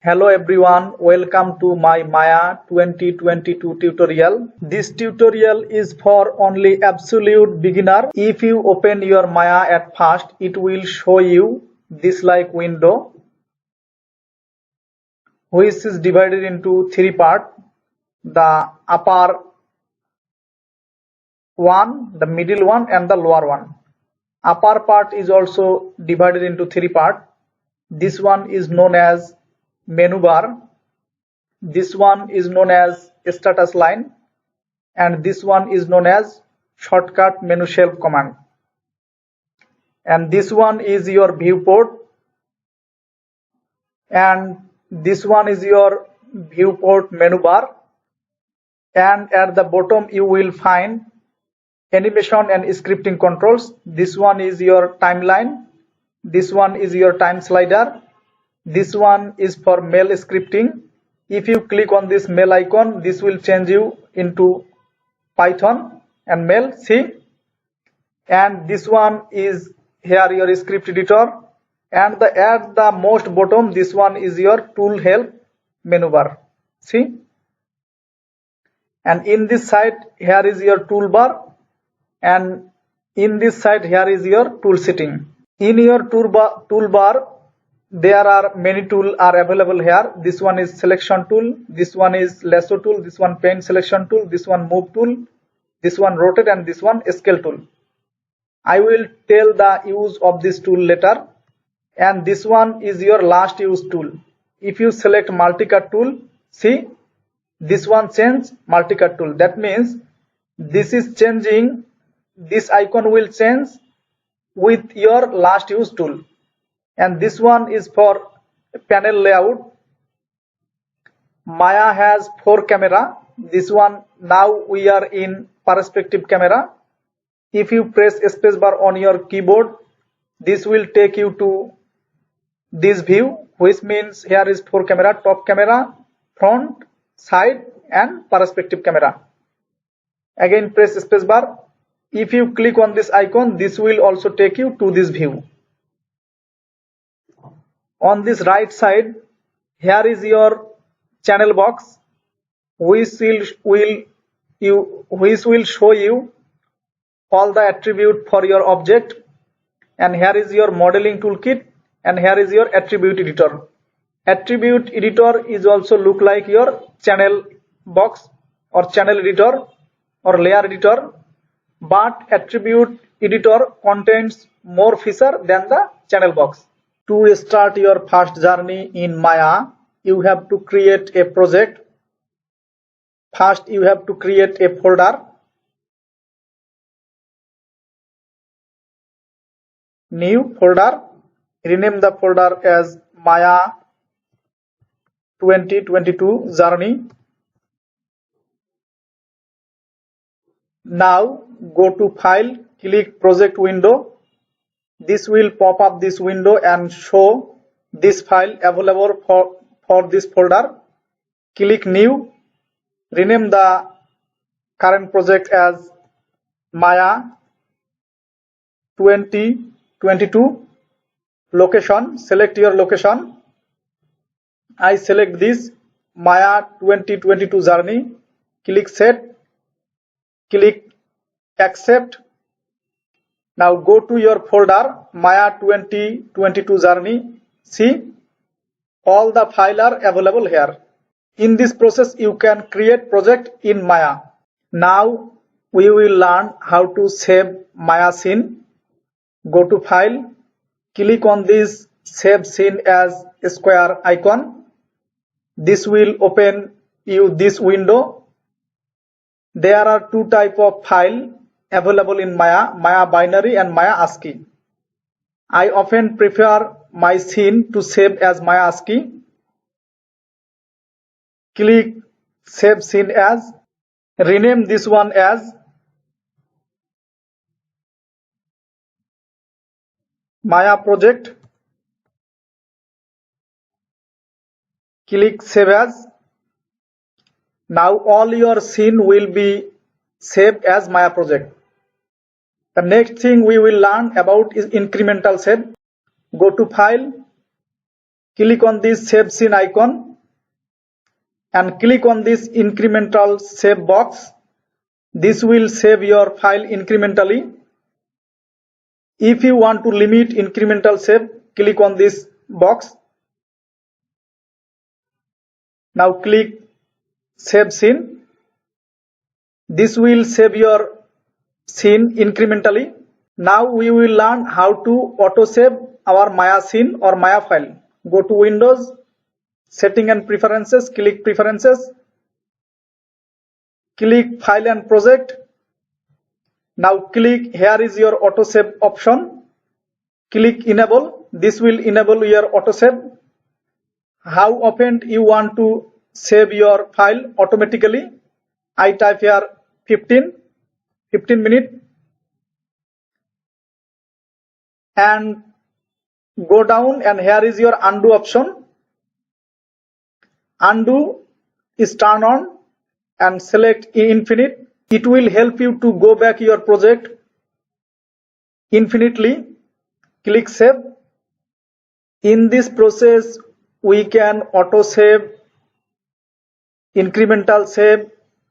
Hello everyone, welcome to my Maya 2022 tutorial. This tutorial is for only absolute beginner. If you open your Maya at first, it will show you this like window, which is divided into three parts. The upper one, the middle one and the lower one. Upper part is also divided into three parts. This one is known as menu bar. This one is known as status line, and this one is known as shortcut menu shelf command, and this one is your viewport, and this one is your viewport menu bar, and at the bottom you will find animation and scripting controls. This one is your timeline, this one is your time slider, this one is for mail scripting. If you click on this mail icon, this will change you into Python and mail, see. And this one is here your script editor, and at the most bottom this one is your tool help menu bar, see. And in this side here is your toolbar, and in this side here is your tool setting. In your toolbar there are many tools are available here. This one is selection tool, this one is lasso tool, this one pen selection tool, this one move tool, this one rotate, and this one scale tool. I will tell the use of this tool later. And this one is your last use tool. If you select multi-cut tool, see, this one change multi-cut tool. That means this is changing, this icon will change with your last use tool. And this one is for panel layout. Maya has 4 camera. This one, now we are in perspective camera. If you press spacebar on your keyboard, this will take you to this view, which means here is 4 camera: top camera, front, side, and perspective camera. Again press spacebar. If you click on this icon, this will also take you to this view. On this right side, here is your channel box, which will show you all the attribute for your object. And here is your modeling toolkit, and here is your attribute editor. Attribute editor is also look like your channel box or channel editor or layer editor, but attribute editor contains more feature than the channel box. To start your first journey in Maya, you have to create a project. First you have to create a folder. New folder. Rename the folder as Maya 2022 journey. Now go to file, click project window. This will pop up this window and show this file available for this folder. Click new. Rename the current project as Maya 2022. Location, select your location. I select this Maya 2022 journey. Click set. Click accept. Now go to your folder Maya 2022 journey. See, all the files are available here. In this process you can create project in Maya. Now we will learn how to save Maya scene. Go to file, click on this save scene as square icon. This will open you this window. There are two types of file available in Maya: Maya binary and Maya ASCII. I often prefer my scene to save as Maya ASCII. Click save scene as. Rename this one as Maya project. Click save as. Now all your scene will be saved as Maya project. The next thing we will learn about is incremental save. Go to file, click on this save scene icon and click on this incremental save box. This will save your file incrementally. If you want to limit incremental save, click on this box. Now click save scene. This will save your scene incrementally. Now we will learn how to auto-save our Maya scene or Maya file. Go to Windows, Setting and Preferences, click Preferences, click File and Project. Now click here is your auto-save option. Click Enable. This will enable your auto-save. How often you want to save your file automatically? I type here 15 minutes. And go down and here is your undo option. Undo is turned on and select infinite. It will help you to go back your project infinitely. Click save. In this process we can auto save, incremental save,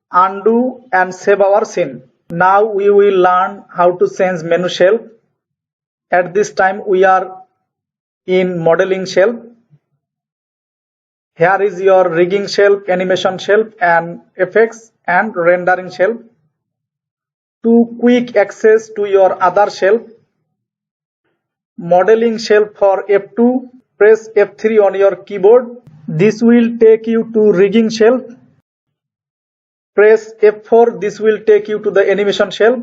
undo and save our scene. Now we will learn how to change menu shelf. At this time we are in modeling shelf. Here is your rigging shelf, animation shelf and effects and rendering shelf. To quick access to your other shelf, modeling shelf for F2, press F3 on your keyboard. This will take you to rigging shelf. Press F4, this will take you to the animation shelf.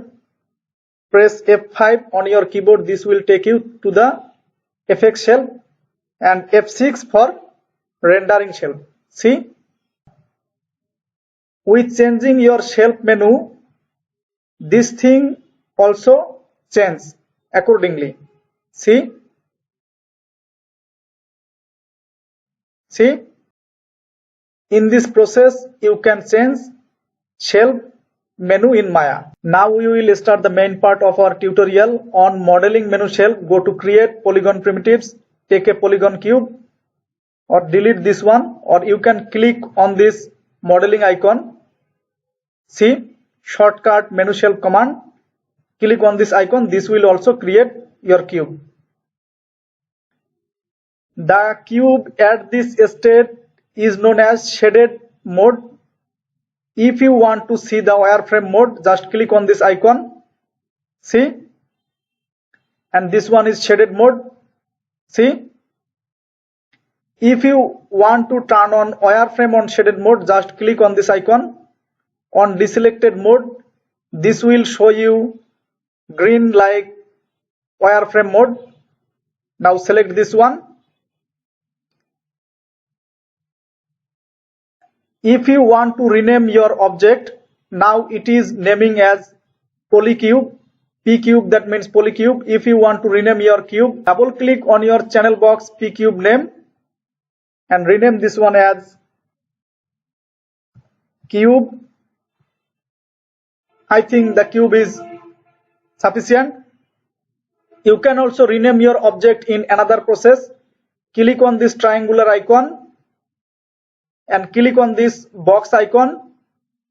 Press F5 on your keyboard, this will take you to the effects shelf, and F6 for rendering shelf. See, with changing your shelf menu, this thing also changes accordingly. See, in this process you can change shelf menu in Maya. Now we will start the main part of our tutorial on modeling menu shelf. Go to create polygon primitives, take a polygon cube or delete this one, or you can click on this modeling icon. See, shortcut menu shelf command, click on this icon. This will also create your cube. The cube at this state is known as shaded mode. If you want to see the wireframe mode, just click on this icon. See, and this one is shaded mode. See, if you want to turn on wireframe on shaded mode, just click on this icon. On deselected mode, this will show you green like wireframe mode. Now select this one. If you want to rename your object, now it is naming as polycube, pcube, that means polycube. If you want to rename your cube, double click on your channel box pcube name and rename this one as cube. I think the cube is sufficient. You can also rename your object in another process. Click on this triangular icon and click on this box icon.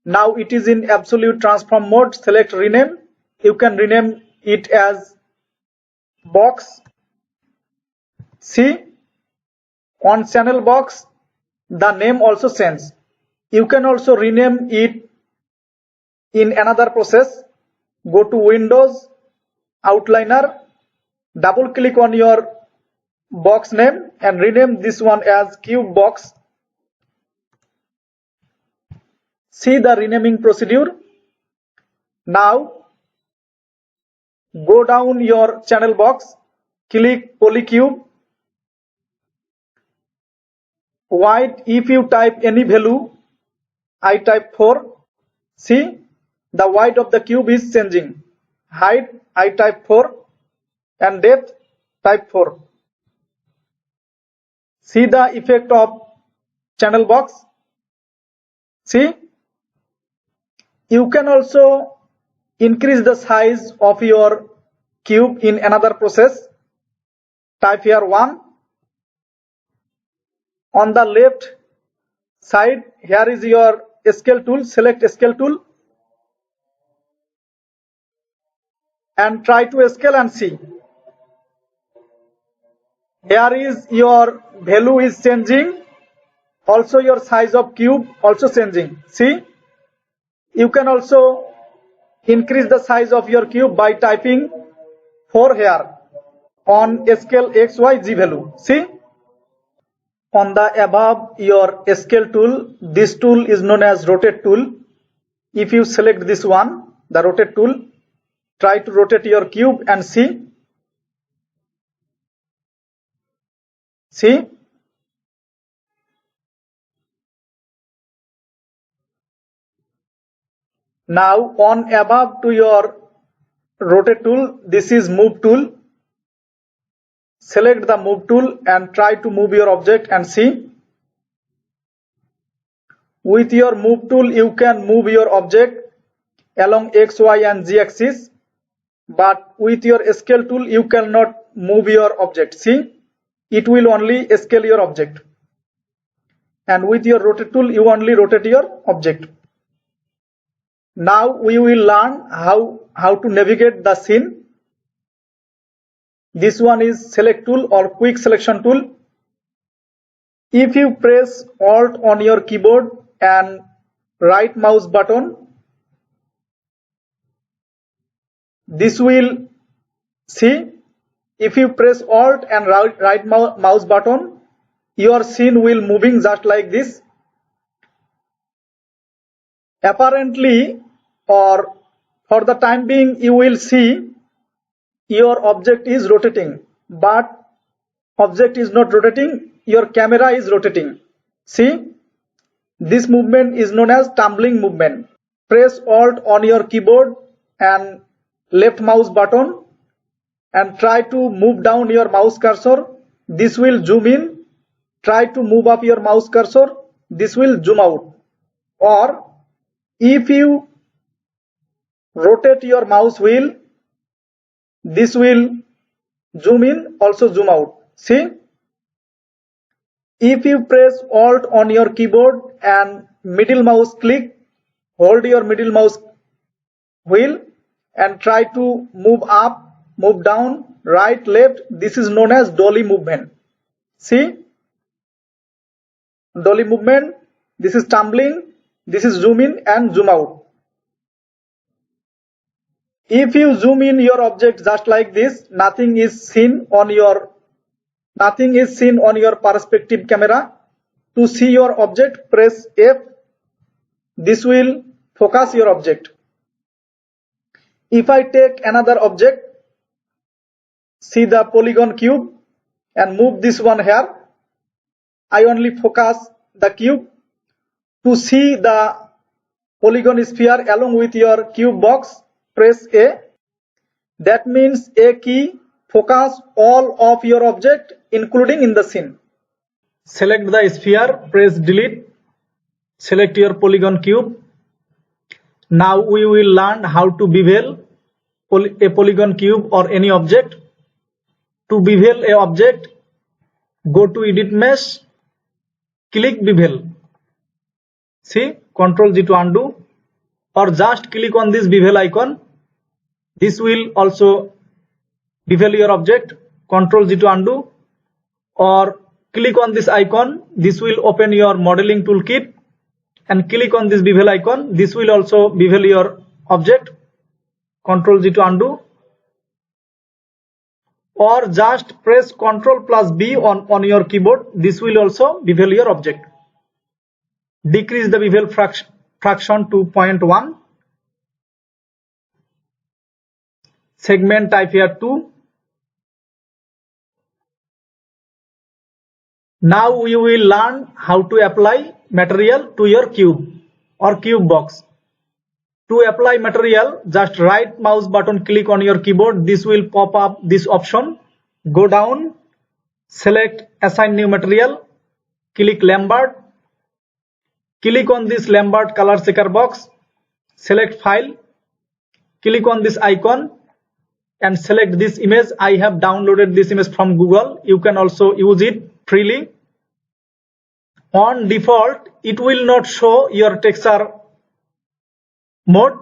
Now it is in absolute transform mode. Select rename. You can rename it as box. See, on channel box the name also changes. You can also rename it in another process. Go to Windows, Outliner, double click on your box name and rename this one as cube box. See the renaming procedure. Now go down your channel box, click polycube. White, if you type any value, I type 4. See, the weight of the cube is changing. Height, I type 4 and depth, type 4. See the effect of channel box. See, you can also increase the size of your cube in another process. Type here 1 On the left side, here is your scale tool. Select scale tool and try to scale and see. Here is your value is changing. Also your size of cube also changing. See, you can also increase the size of your cube by typing 4 here on scale XYZ value. See, on the above your scale tool, this tool is known as rotate tool. If you select this one, the rotate tool, try to rotate your cube and see. See, now on above to your rotate tool, this is move tool. Select the move tool and try to move your object and see. With your move tool, you can move your object along X, Y and Z axis, but with your scale tool, you cannot move your object. See, it will only scale your object, and with your rotate tool, you only rotate your object. Now we will learn how to navigate the scene. This one is select tool or quick selection tool. If you press Alt on your keyboard and right mouse button, this will see. If you press Alt and right mouse button, your scene will moving just like this. Apparently, or for the time being, you will see your object is rotating, but object is not rotating, your camera is rotating. See, this movement is known as tumbling movement. Press Alt on your keyboard and left mouse button and try to move down your mouse cursor. This will zoom in. Try to move up your mouse cursor. This will zoom out. Or if you rotate your mouse wheel, this will zoom in, also zoom out. See, if you press Alt on your keyboard and middle mouse click, hold your middle mouse wheel and try to move up, move down, right, left, this is known as dolly movement. See, dolly movement, this is tumbling, this is zoom in and zoom out. If you zoom in your object just like this, nothing is seen on your perspective camera. To see your object, press F. This will focus your object. If I take another object, see the polygon cube and move this one here, I only focus the cube. To see the polygon sphere along with your cube box, press A. That means A key focus all of your object including in the scene. Select the sphere, press delete, select your polygon cube. Now we will learn how to bevel a polygon cube or any object. To bevel a object, go to edit mesh, click bevel. See, Ctrl G to undo, or just click on this bevel icon. This will also bevel your object. Ctrl G to undo, or click on this icon. This will open your modeling toolkit, and click on this bevel icon. This will also bevel your object. Ctrl G to undo, or just press Ctrl plus B on your keyboard. This will also bevel your object. Decrease the bevel fraction to 0.1. Segment type here 2. Now we will learn how to apply material to your cube or cube box. To apply material, just right mouse button click on your keyboard. This will pop up this option. Go down, select assign new material, click Lambert. Click on this Lambert color checker box, select file, click on this icon and select this image. I have downloaded this image from Google. You can also use it freely. On default, it will not show your texture mode.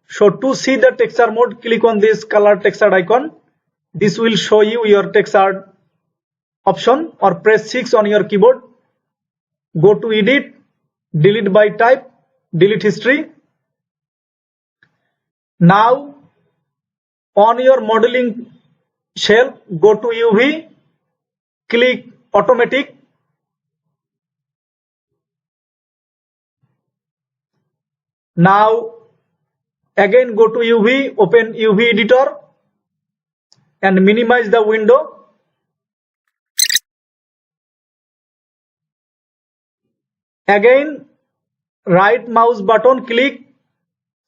So to see the texture mode, click on this color texture icon. This will show you your texture option, or press 6 on your keyboard. Go to edit, delete by type, delete history. Now on your modeling shell, go to UV, click automatic. Now again go to UV, open UV editor and minimize the window. Again right mouse button, click,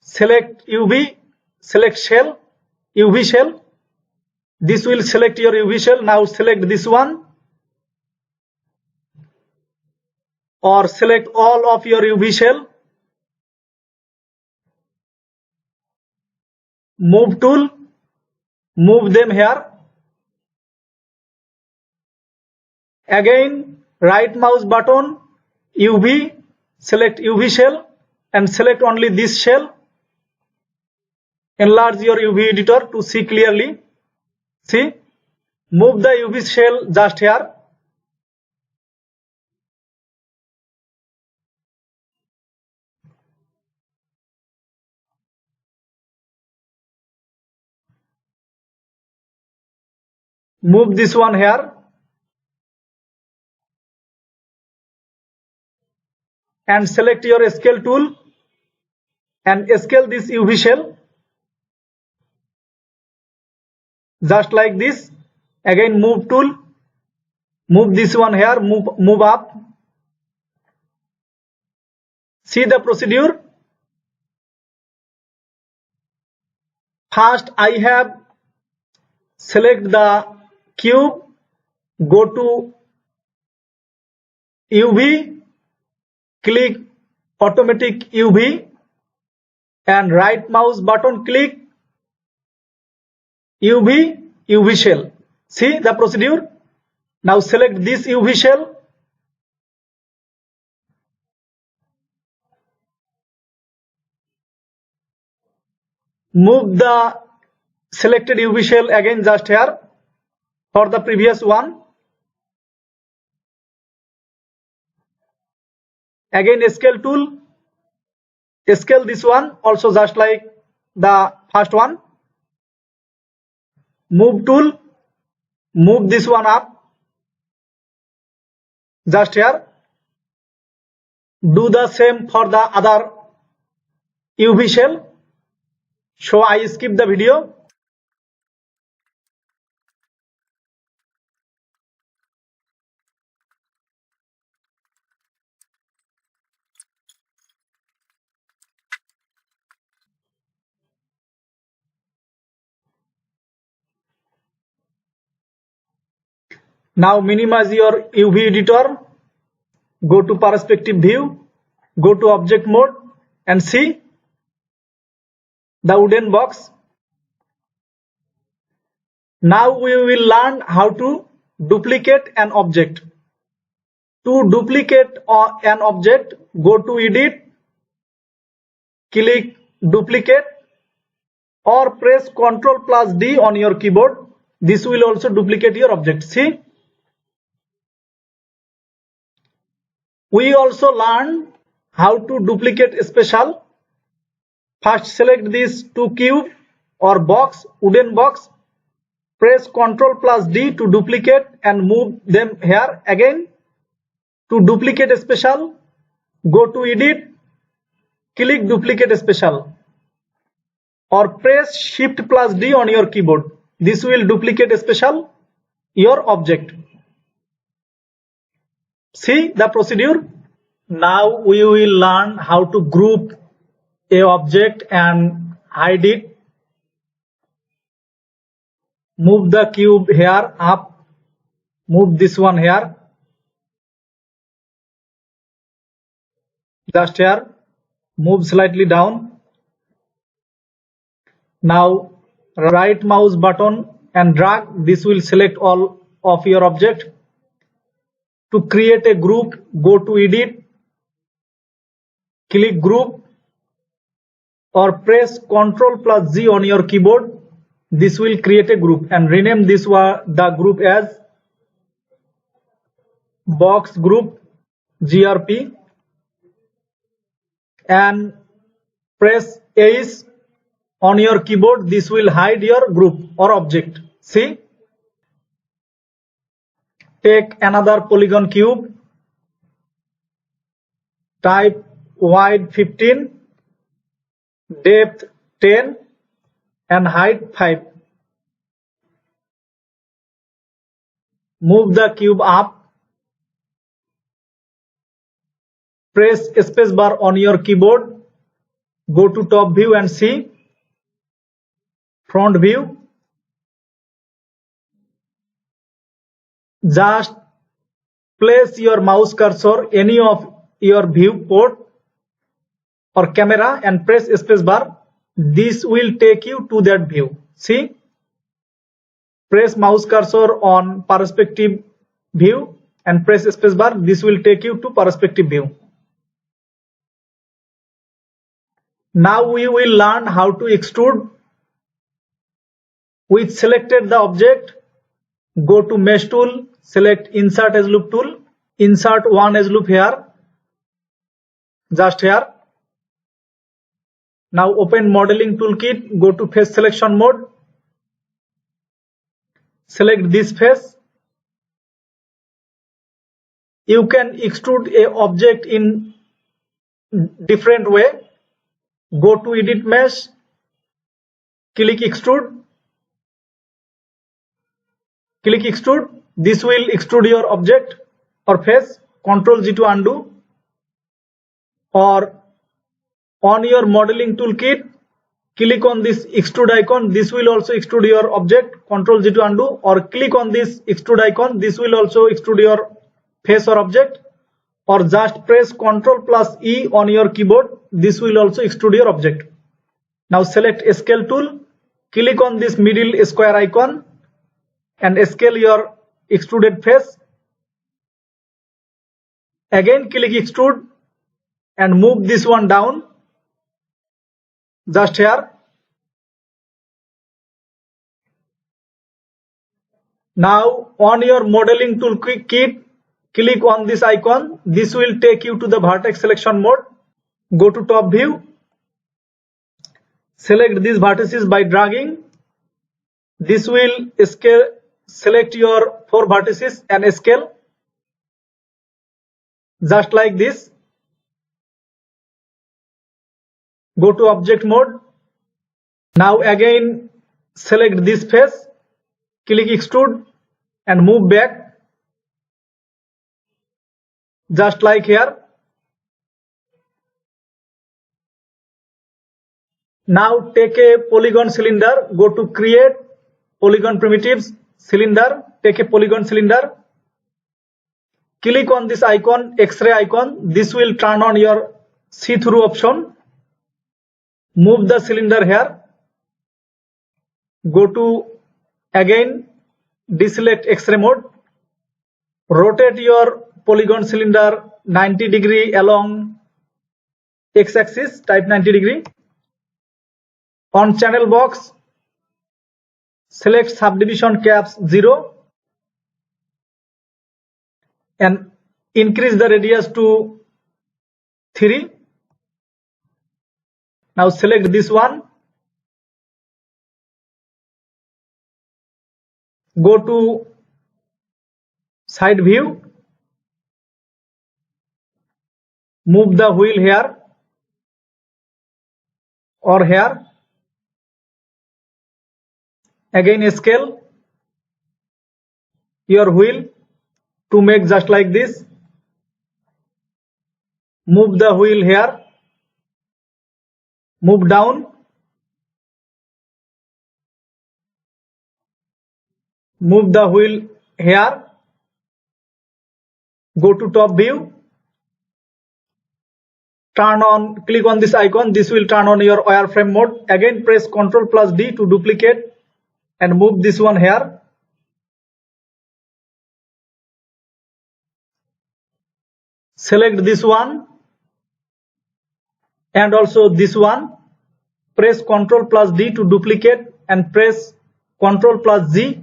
select UV, select shell, UV shell. This will select your UV shell. Now select this one, or select all of your UV shell. Move tool, move them here. Again right mouse button, UV, select UV shell and select only this shell. Enlarge your UV editor to see clearly. See, move the UV shell just here. Move this one here and select your scale tool and scale this UV shell just like this. Again move tool, move this one here, move up. See the procedure. First I have select the cube, go to UV, click automatic UV and right mouse button, click UV shell. See the procedure. Now select this UV shell, move the selected UV shell again just here for the previous one. Again scale tool, scale this one also just like the first one. Move tool, move this one up just here. Do the same for the other UV shell. So I skip the video. Now minimize your UV editor, go to perspective view, go to object mode and see the wooden box. Now we will learn how to duplicate an object. To duplicate an object, go to edit, click duplicate or press Ctrl+D on your keyboard. This will also duplicate your object. See, we also learn how to duplicate a special. First select these two cube or box, wooden box, press Ctrl+D to duplicate and move them here. Again to duplicate a special, go to edit, click duplicate a special or press Shift+D on your keyboard. This will duplicate a special your object. See the procedure. Now we will learn how to group a object and hide it. Move the cube here up, move this one here, just here, move slightly down. Now right mouse button and drag. This will select all of your object To create a group, go to edit, click group, or press Ctrl+G on your keyboard. This will create a group and rename this the group as box group GRP, and press Ace on your keyboard. This will hide your group or object. See, take another polygon cube, type wide 15, depth 10 and height 5. Move the cube up, press spacebar on your keyboard, go to top view and see front view. Just place your mouse cursor any of your viewport or camera and press spacebar. This will take you to that view. See, press mouse cursor on perspective view and press spacebar. This will take you to perspective view. Now we will learn how to extrude. We selected the object, go to mesh tool, select insert edge loop tool, insert one edge loop here, just here. Now open modeling toolkit, go to face selection mode, select this face. You can extrude a object in different way. Go to edit mesh, click extrude, click extrude. This will extrude your object or face. Ctrl+G to undo. Or on your modeling toolkit, click on this extrude icon. This will also extrude your object. Ctrl+G to undo. Or click on this extrude icon. This will also extrude your face or object. Or just press Ctrl+E on your keyboard. This will also extrude your object. Now select scale tool, click on this middle square icon and scale your extruded face. Again click extrude and move this one down, just here. Now on your modeling toolkit, click on this icon. This will take you to the vertex selection mode. Go to top view, select these vertices by dragging. This will scale, select your 4 vertices and scale, just like this. Go to object mode. Now again select this face, click extrude and move back, just like here. Now take a polygon cylinder, go to create polygon primitives, cylinder, take a polygon cylinder, click on this icon, X-ray icon. This will turn on your see-through option. Move the cylinder here, go to again deselect X-ray mode, rotate your polygon cylinder 90 degree along x-axis, type 90 degree. On channel box, select subdivision caps 0 and increase the radius to 3. Now select this one, go to side view, move the wheel here or here. Again scale your wheel to make just like this. Move the wheel here, move down, move the wheel here, go to top view, turn on, click on this icon. This will turn on your wireframe mode. Again press Ctrl+D to duplicate and move this one here. select this one and also this one. Press Ctrl plus D to duplicate and press Ctrl plus Z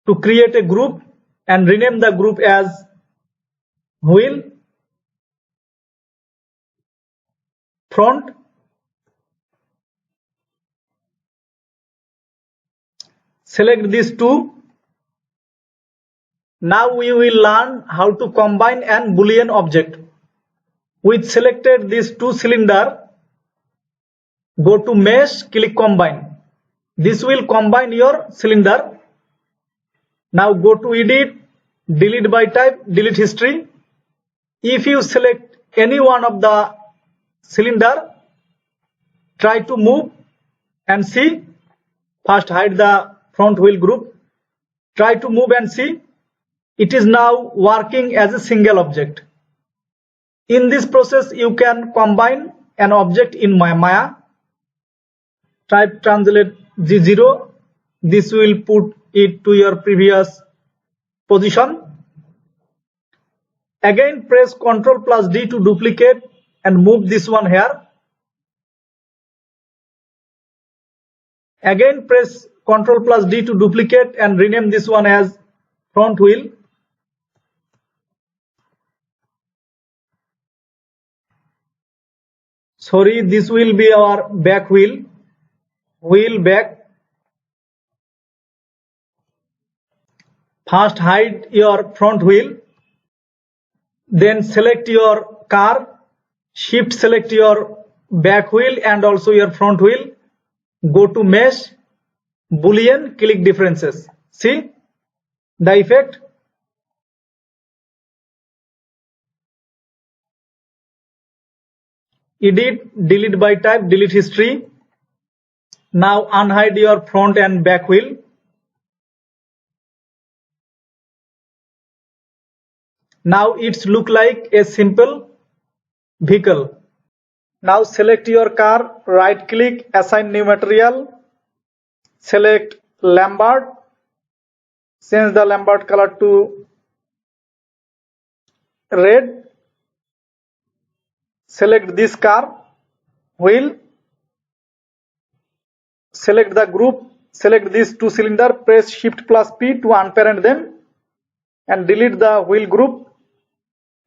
to create a group and rename the group as wheel, front, select these two. Now we will learn how to combine an Boolean object. With selected these two cylinder, go to mesh, click combine. This will combine your cylinder. Now go to edit, delete by type, delete history. If you select any one of the cylinder, try to move and see. First hide the front wheel group. Try to move and see. It is now working as a single object. In this process, you can combine an object in Maya. Type translate Z0. This will put it to your previous position. Again press Ctrl plus D to duplicate and move this one here. Again press Ctrl plus D to duplicate and rename this one as front wheel. Sorry, this will be our back wheel. Wheel back. First hide your front wheel. Then select your car. Shift select your back wheel and also your front wheel. Go to mesh, Boolean, click differences. See the effect. Edit, delete by type, delete history. Now unhide your front and back wheel. Now it's look like a simple vehicle. Now select your car, right click, assign new material, select Lambert, change the Lambert color to red, select this car, wheel, select the group, select these two cylinder, press Shift plus P to unparent them and delete the wheel group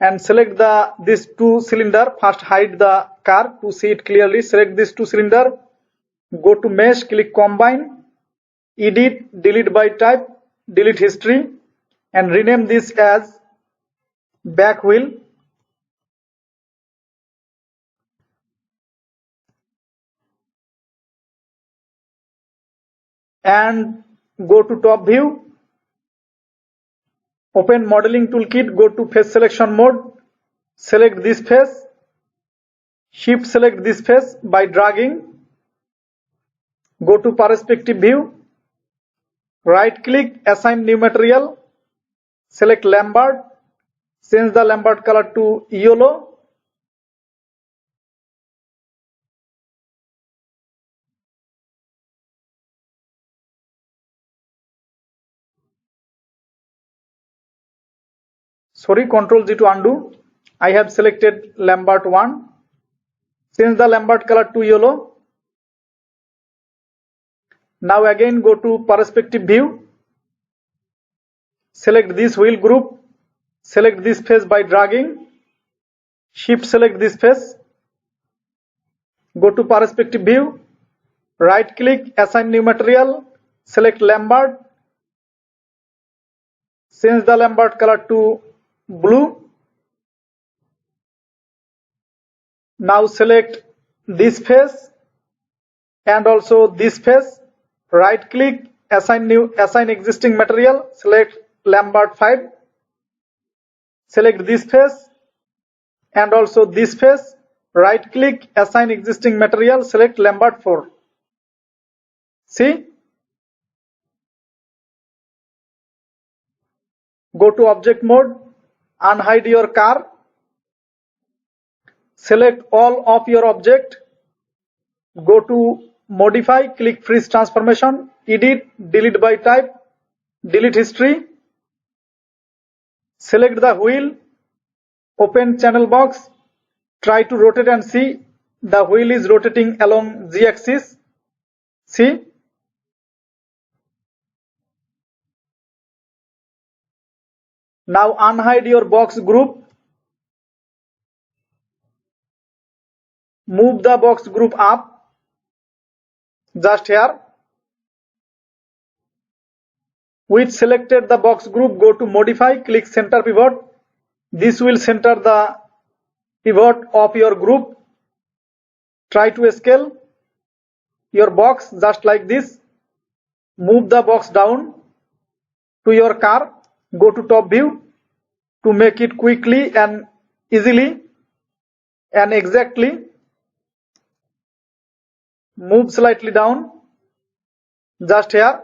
and select this two cylinder. First hide the car to see it clearly. Select this two cylinder, go to mesh, click combine, edit, delete by type, delete history and rename this as back wheel. And go to top view, open modeling toolkit, go to face selection mode, select this face, shift select this face by dragging, go to perspective view, right click, assign new material, select Lambert, change the Lambert color to yellow, sorry, Ctrl G to undo. I have selected Lambert 1. Change the Lambert color to yellow. Now again go to perspective view. Select this wheel group. Select this face by dragging. Shift select this face. Go to perspective view. Right click, assign new material. Select Lambert. Change the Lambert color to blue. Now select this face and also this face. Right click, assign existing material. Select Lambert 5. Select this face and also this face. Right click, assign existing material. Select Lambert 4. See? Go to object mode, unhide your car, select all of your object, go to modify, click freeze transformation, edit, delete by type, delete history, select the wheel, Open channel box, try to rotate and see the wheel is rotating along z-axis. See, now unhide your box group, move the box group up, just here. With selected the box group, go to modify, click center pivot. This will center the pivot of your group. Try to scale your box just like this. Move the box down to your car. Go to top view to make it quickly and easily and exactly. Move slightly down just here.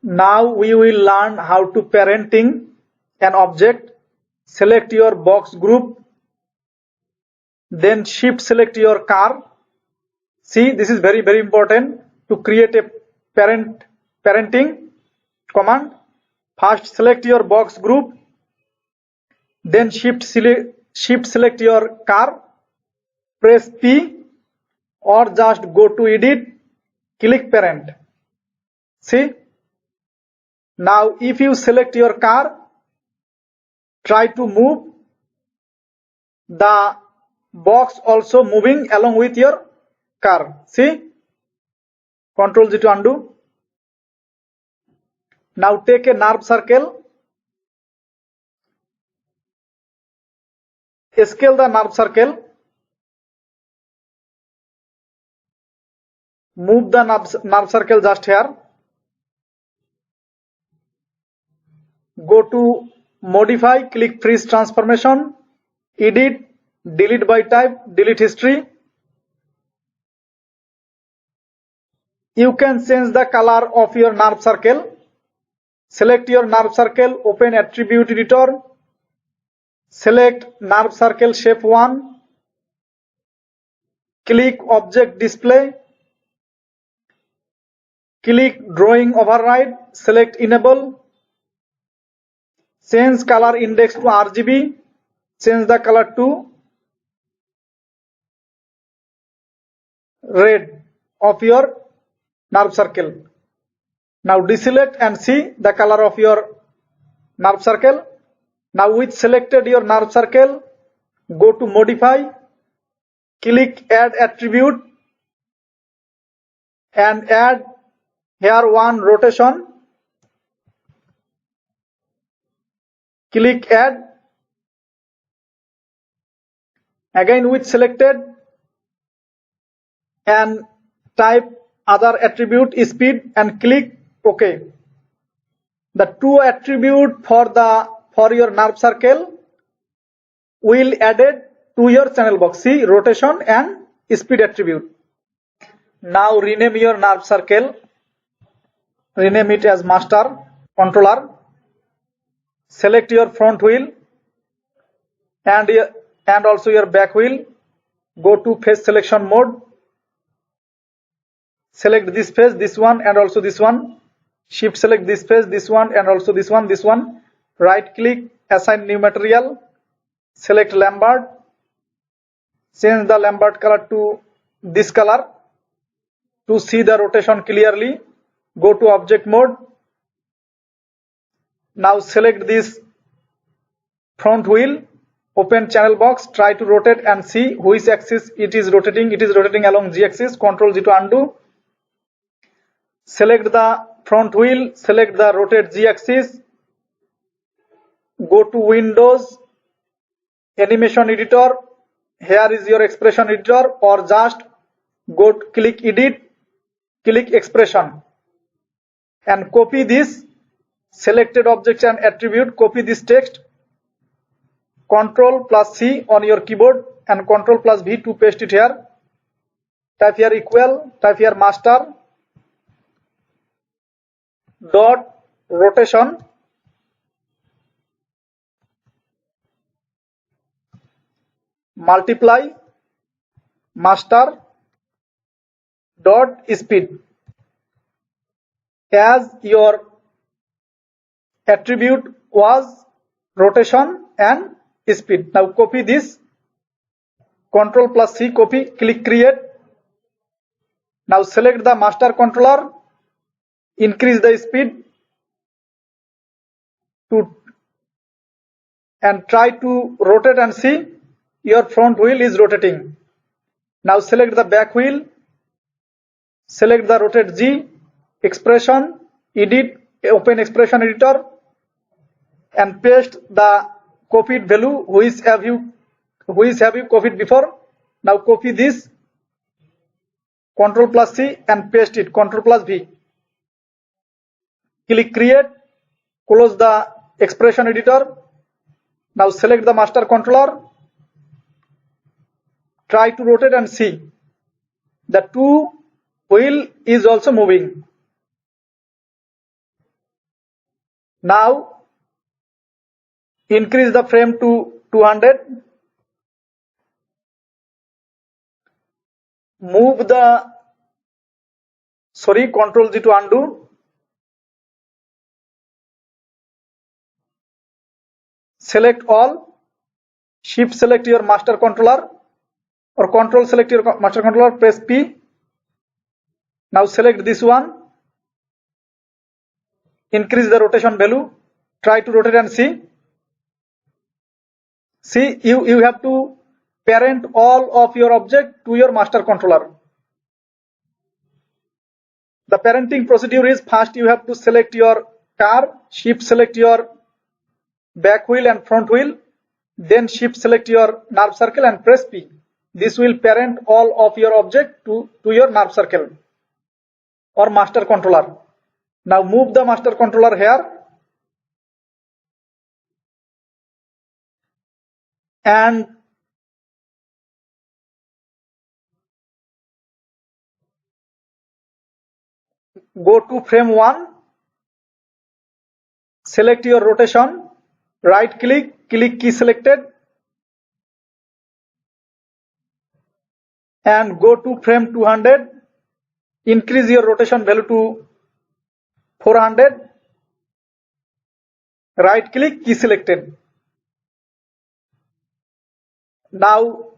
Now we will learn how to parenting an object. Select your box group, then shift select your car. See, this is very important to create a parenting command. First select your box group, then shift select your car, press P or just go to edit, click parent. See, now if you select your car, try to move the box also moving along with your car. See, Ctrl G to undo. Now take a nerve circle, scale the nerve circle, move the nerve circle just here. Go to modify, click freeze transformation, edit, delete by type, delete history. You can change the color of your nerve circle. Select your nerve circle, open attribute editor, select nerve circle shape 1, click object display, click drawing override, select enable, change color index to RGB, change the color to red of your nerve circle. Now deselect and see the color of your nerve circle. Now with selected your nerve circle, go to modify, click add attribute and add here one rotation. Click add. Again with selected and type other attribute speed and click OK. The two attribute for your nerve circle will added to your channel box. See, rotation and speed attribute. Now rename your nerve circle. Rename it as master controller. Select your front wheel and also your back wheel. Go to face selection mode. Select this face, this one and also this one. Shift select this face, this one and also this one. Right click, assign new material. Select Lambert. Change the Lambert color to this color. To see the rotation clearly, go to object mode. Now select this front wheel, open channel box, try to rotate and see which axis it is rotating. It is rotating along Z axis. Ctrl G to undo. Select the front wheel, select the rotate Z axis. Go to Windows, animation editor. Here is your expression editor, or just go to click edit, click expression and copy this selected object and attribute. Copy this text. Ctrl plus C on your keyboard and Ctrl plus V to paste it here. Type here equal, type here master dot rotation multiply master dot speed. As your attribute was rotation and speed. Now copy this, Control plus C, copy, click create. Now select the master controller, increase the speed to and try to rotate and see your front wheel is rotating. Now select the back wheel, select the rotate G, expression, edit, open expression editor, and paste the copied value which have you copied before. Now copy this, Control plus C, and paste it, Control plus V. Click create, close the expression editor. Now select the master controller, try to rotate and see the two wheel is also moving. Now increase the frame to 200. Move the, Control G to undo. Select all, Shift select your master controller or Control select your master controller, press P. Now select this one, increase the rotation value, try to rotate and see. See, you have to parent all of your object to your master controller. The parenting procedure is, first you have to select your car, Shift select your back wheel and front wheel, then Shift select your nerve circle and press P. This will parent all of your object to your nerve circle or master controller. Now move the master controller here and go to frame 1, select your rotation, right click, click key selected, and go to frame 200, increase your rotation value to 400, right click, key selected. Now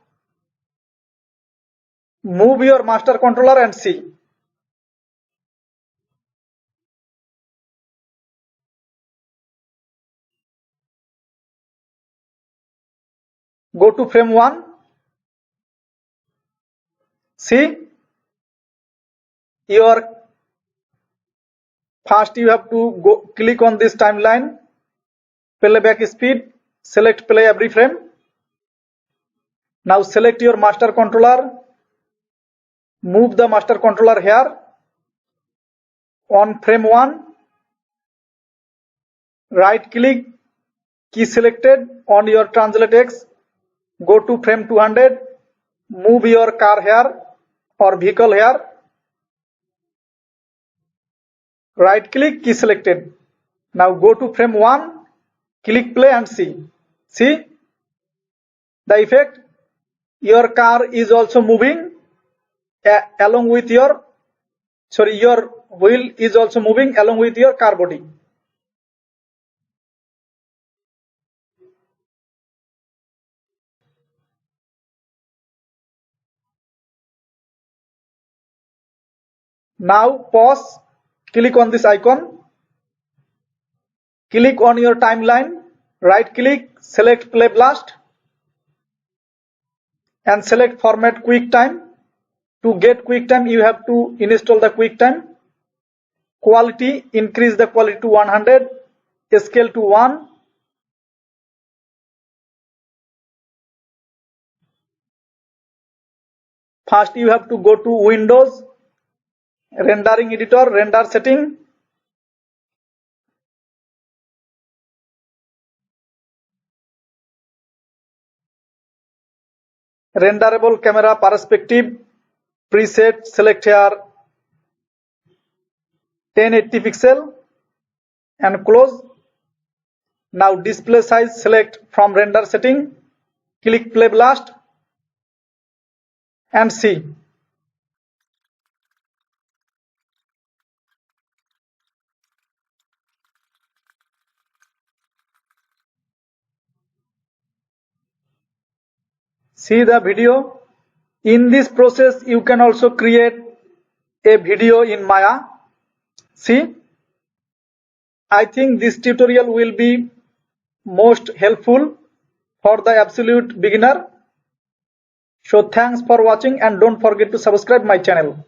move your master controller and see. Go to frame 1, see, first you have to go click on this timeline, playback speed, select play every frame. Now select your master controller, move the master controller here on frame 1, right click, key selected on your translate X, go to frame 200, move your car here or vehicle here, right click, key selected. Now go to frame 1, click play and see. See the effect, your car is also moving along with your wheel is also moving along with your car body. Now pause, click on this icon, click on your timeline, right click, select play blast and select format QuickTime. To get QuickTime you have to install the QuickTime. Quality, increase the quality to 100, scale to 1. First you have to go to Windows, rendering editor, render setting. Renderable camera perspective preset, select here 1080 pixel and close. Now display size, select from render setting, click play blast and see. See the video. In this process you can also create a video in Maya. See, I think this tutorial will be most helpful for the absolute beginner. So thanks for watching and don't forget to subscribe my channel.